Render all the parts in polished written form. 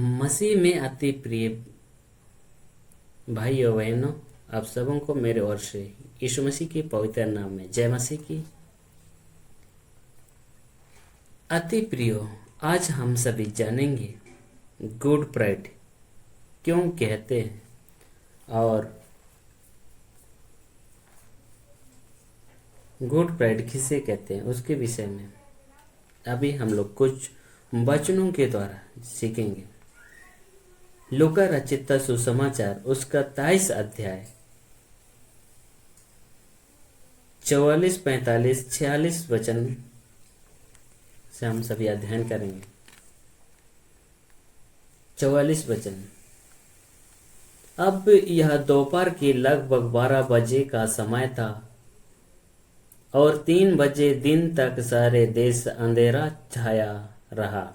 मसीह में अति प्रिय भाई और बहनों, आप सबों को मेरे ओर से यीशु मसीह के पवित्र नाम में जय मसीह की। अति प्रियो, आज हम सभी जानेंगे गुड फ्राइडे क्यों कहते हैं और गुड फ्राइडे किसे कहते हैं उसके विषय में अभी हम लोग कुछ वचनों के द्वारा सीखेंगे। लूका रचित सुसमाचार उसका 23 अध्याय 44, 45, 46 वचन से हम सभी अध्ययन करेंगे। 44 वचन। अब यह दोपहर के लगभग 12 बजे का समय था और 3 बजे दिन तक सारे देश अंधेरा छाया रहा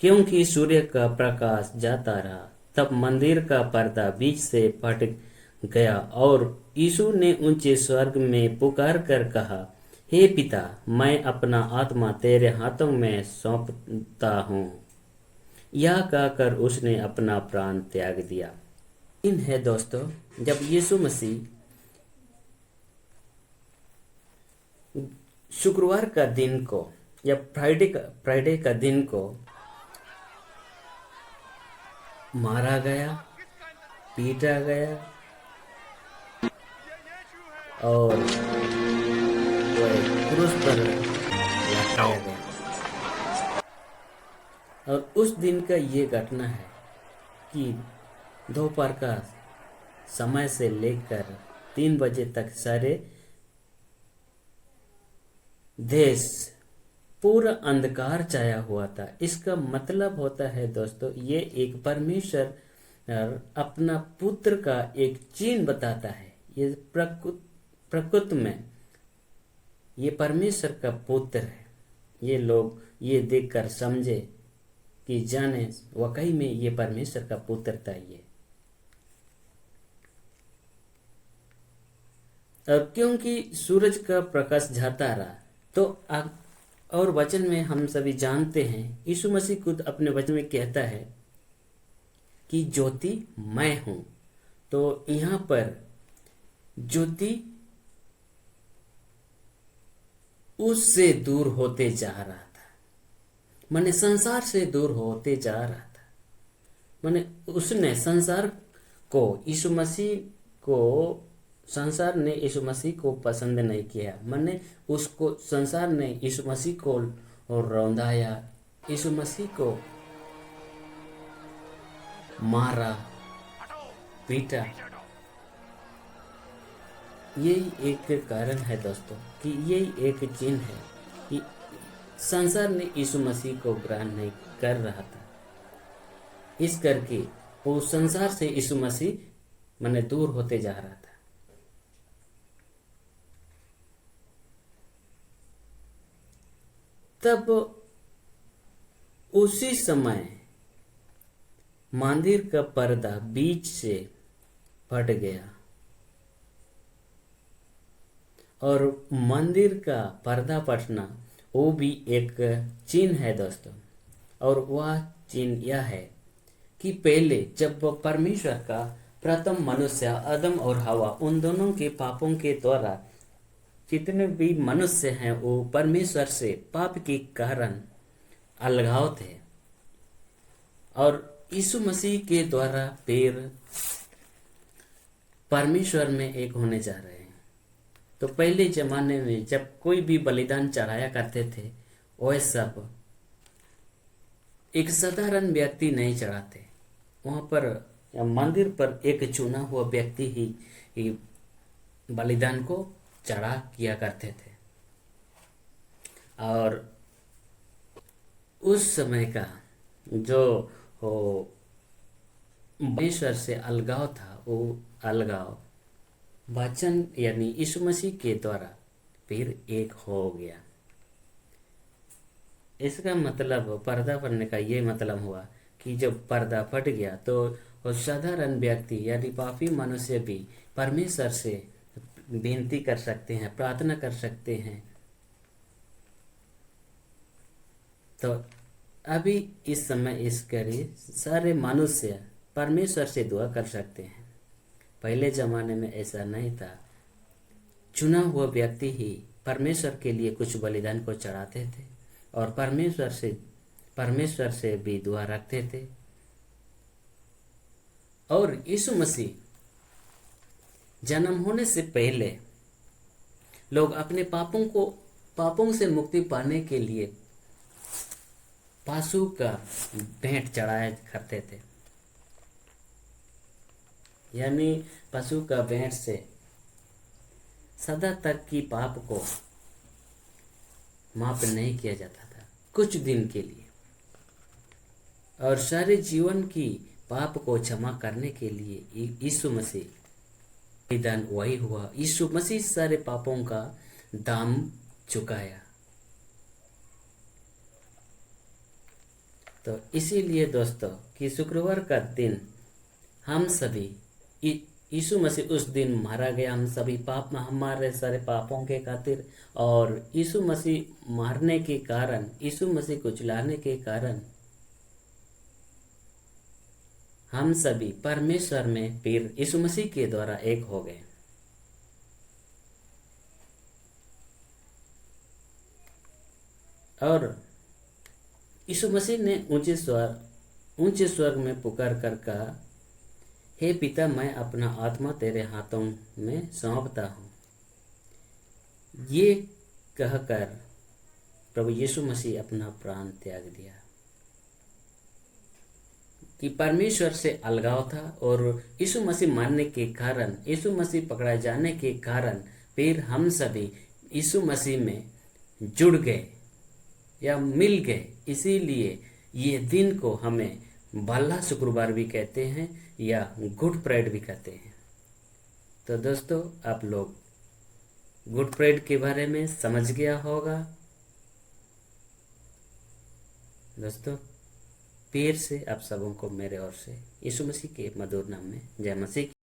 क्योंकि सूर्य का प्रकाश जाता रहा। तब मंदिर का पर्दा बीच से फट गया और यीशु ने ऊंचे स्वर्ग में पुकार कर कहा, हे पिता, मैं अपना आत्मा तेरे हाथों में सौंपता हूँ। यह कहकर उसने अपना प्राण त्याग दिया। इन है दोस्तों, जब यीशु मसीह शुक्रवार का दिन को या फ्राइडे का दिन को मारा गया, पीटा गया और वह क्रूस पर लटकाया गया। और उस दिन का ये घटना है कि दोपहर का समय से लेकर 3 बजे तक सारे देश पूरा अंधकार छाया हुआ था। इसका मतलब होता है दोस्तों, ये एक परमेश्वर अपना पुत्र का एक चिन्ह बताता है। ये प्रकृति में ये परमेश्वर का पुत्र है। ये लोग ये देखकर समझे कि जाने वाकई में ये परमेश्वर का पुत्र था। ये और क्योंकि सूरज का प्रकाश जाता रहा तो और वचन में हम सभी जानते हैं, यीशु मसीह खुद अपने वचन में कहता है कि ज्योति मैं हूं। तो यहाँ पर ज्योति उससे दूर होते जा रहा था, माने संसार से दूर होते जा रहा था। माने उसने संसार को संसार ने यीशु मसीह को पसंद नहीं किया। माने उसको संसार ने यीशु मसीह को रौंदाया, यीशु मसीह को मारा, पीटा। यही एक कारण है दोस्तों कि यही एक चिन्ह है कि संसार ने यीशु मसीह को ग्रहण नहीं कर रहा था। इस करके वो संसार से यीशु मसीह माने दूर होते जा रहा था। तब उसी समय मंदिर का पर्दा बीच से फट गया और मंदिर का पर्दा फटना वो भी एक चिन्ह है दोस्तों। और वह चिन्ह यह है कि पहले जब परमेश्वर का प्रथम मनुष्य आदम और हवा, उन दोनों के पापों के द्वारा जितने भी मनुष्य हैं वो परमेश्वर से पाप के कारण अलगाव थे और यीशु मसीह के द्वारा फिर परमेश्वर में एक होने जा रहे हैं। तो पहले जमाने में जब कोई भी बलिदान चढ़ाया करते थे, वह सब एक साधारण व्यक्ति नहीं चढ़ाते। वहां पर या मंदिर पर एक चुना हुआ व्यक्ति ही बलिदान को चढ़ा किया करते थे। और उस समय का जो परमेश्वर से अलगाव था, वो अलगाव वचन यानी यीशु मसीह के द्वारा फिर एक हो गया। इसका मतलब पर्दा फटने का ये मतलब हुआ कि जब पर्दा फट गया तो साधारण व्यक्ति यानी पापी मनुष्य भी परमेश्वर से विनती कर सकते हैं, प्रार्थना कर सकते हैं। तो अभी इस समय इस करी सारे मनुष्य परमेश्वर से दुआ कर सकते हैं। पहले जमाने में ऐसा नहीं था। चुना हुआ व्यक्ति ही परमेश्वर के लिए कुछ बलिदान को चढ़ाते थे और परमेश्वर से भी दुआ रखते थे। और यीशु मसीह जन्म होने से पहले लोग अपने पापों से मुक्ति पाने के लिए पशु का भेंट चढ़ाया करते थे। यानी पशु का भेंट से सदा तक की पाप को माफ नहीं किया जाता था, कुछ दिन के लिए। और सारे जीवन की पाप को क्षमा करने के लिए यीशु मसीह बलिदान वही हुआ। यीशु मसीह सारे पापों का दाम चुकाया। तो इसीलिए दोस्तों कि शुक्रवार का दिन हम सभी यीशु मसीह उस दिन मारा गया, हम सभी हमारे सारे पापों के खातिर। और यीशु मसीह मारने के कारण, यीशु मसीह को जलाने के कारण हम सभी परमेश्वर में फिर यीशु मसीह के द्वारा एक हो गए। और यीशु मसीह ने ऊंचे स्वर में पुकार कर कहा, हे पिता, मैं अपना आत्मा तेरे हाथों में सौंपता हूँ। ये कहकर प्रभु यीशु मसीह अपना प्राण त्याग दिया। कि परमेश्वर से अलगाव था और यीशु मसीह मारने के कारण, यीशु मसीह पकड़ाए जाने के कारण फिर हम सभी यीशु मसीह में जुड़ गए या मिल गए। इसीलिए ये दिन को हमें भला शुक्रवार भी कहते हैं या गुड फ्राइडे भी कहते हैं। तो दोस्तों, आप लोग गुड फ्राइडे के बारे में समझ गया होगा। दोस्तों, फिर से आप सबों को मेरे ओर से यीशु मसीह के मधुर नाम में जय मसीह।